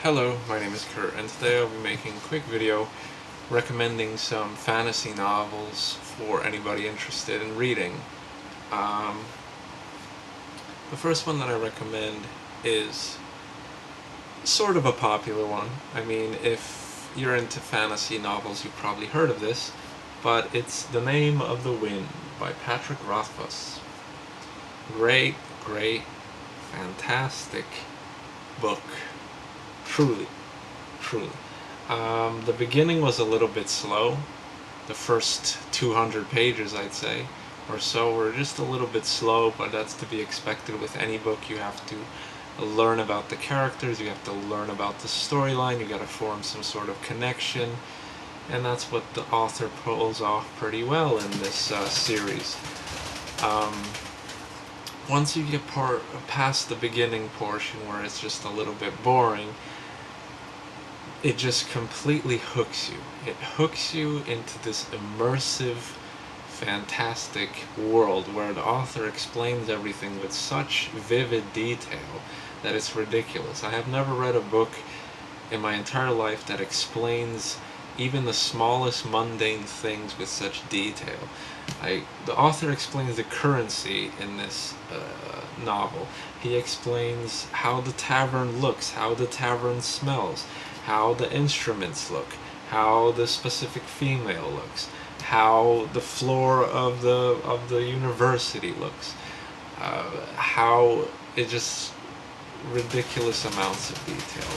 Hello, my name is Kurt, and today I'll be making a quick video recommending some fantasy novels for anybody interested in reading. Um, the first one that I recommend is sort of a popular one. I mean, if you're into fantasy novels, you've probably heard of this, but it's The Name of the Wind by Patrick Rothfuss. Great, fantastic book. Truly, truly. The beginning was a little bit slow. The first 200 pages, I'd say, or so, were just a little bit slow, but that's to be expected with any book. You have to learn about the characters, you have to learn about the storyline, you got to form some sort of connection, and that's what the author pulls off pretty well in this series. Um, Once you get past the beginning portion where it's just a little bit boring, it just completely hooks you. It hooks you into this immersive, fantastic world where the author explains everything with such vivid detail that it's ridiculous. I have never read a book in my entire life that explains even the smallest mundane things with such detail. The author explains the currency in this novel. He explains how the tavern looks, how the tavern smells, how the instruments look, how the specific female looks, how the floor of the university looks, how it just ridiculous amounts of detail.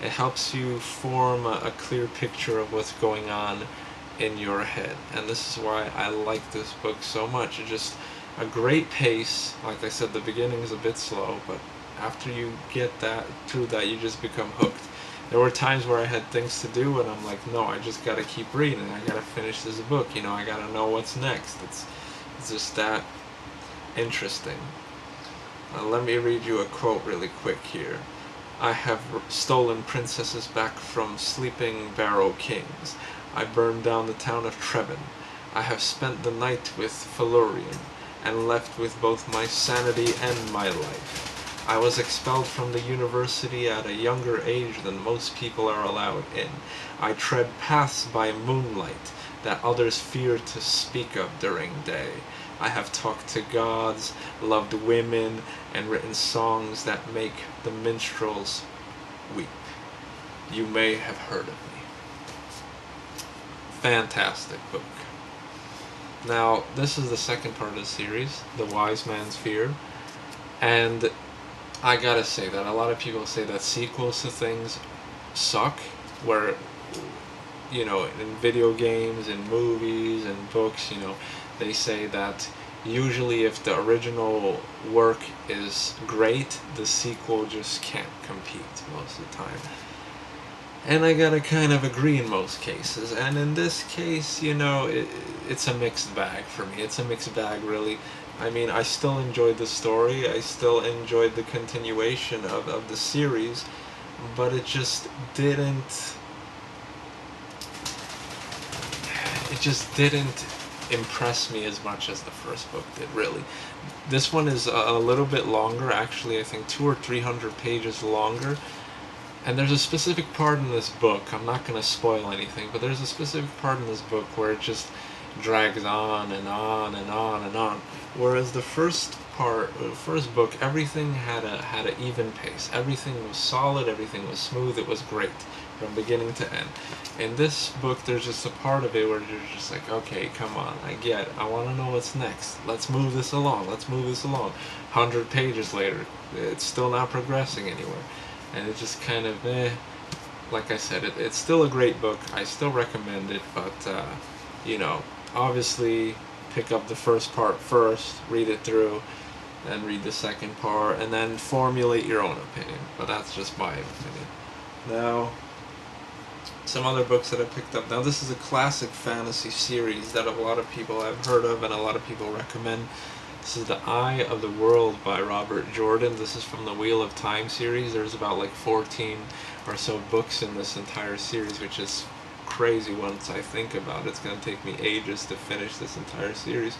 It helps you form a clear picture of what's going on in your head, and this is why I like this book so much. It's just a great pace. Like I said, the beginning is a bit slow, but after you get through that, you just become hooked. There were times where I had things to do, and I'm like, no, I just gotta keep reading. I gotta finish this book. I gotta know what's next. It's just that interesting. Let me read you a quote really quick here. I have stolen princesses back from sleeping barrow kings. I burned down the town of Treven. I have spent the night with Felurian, and left with both my sanity and my life. I was expelled from the university at a younger age than most people are allowed in. I tread paths by moonlight that others fear to speak of during day. I have talked to gods, loved women, and written songs that make the minstrels weep. You may have heard of me. Fantastic book. Now, this is the second part of the series, The Wise Man's Fear, and I gotta say that a lot of people say that sequels to things suck, where, in video games, in movies, and books, they say that usually if the original work is great, the sequel just can't compete most of the time. And I gotta kind of agree in most cases. And in this case, it's a mixed bag for me. It's a mixed bag, really. I mean, I still enjoyed the story. I still enjoyed the continuation of the series. But it just didn't... It just didn't impress me as much as the first book did, really. This one is a little bit longer, actually. I think 200 or 300 pages longer. And there's a specific part in this book, I'm not going to spoil anything, but there's a specific part in this book where it just drags on and on and on and on. Whereas the first book, everything had an even pace. Everything was solid, everything was smooth, it was great from beginning to end. In this book, there's just a part of it where you're just like, okay, come on, I want to know what's next. Let's move this along. 100 pages later, it's still not progressing anywhere. And it just kind of, like I said, it's still a great book. I still recommend it, but, obviously pick up the first part first, read it through, then read the second part, and then formulate your own opinion. But that's just my opinion. Now, some other books that I picked up. Now, this is a classic fantasy series that a lot of people have heard of and a lot of people recommend. This is The Eye of the World by Robert Jordan. This is from the Wheel of Time series. There's about like 14 or so books in this entire series, which is crazy once I think about it. It's going to take me ages to finish this entire series.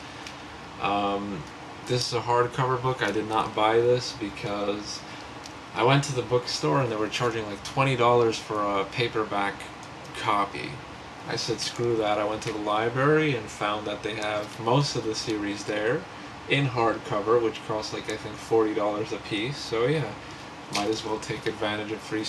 This is a hardcover book. I did not buy this because I went to the bookstore and they were charging like $20 for a paperback copy. I said screw that. I went to the library and found that they have most of the series there in hardcover, which costs like I think $40 a piece. So yeah, might as well take advantage of free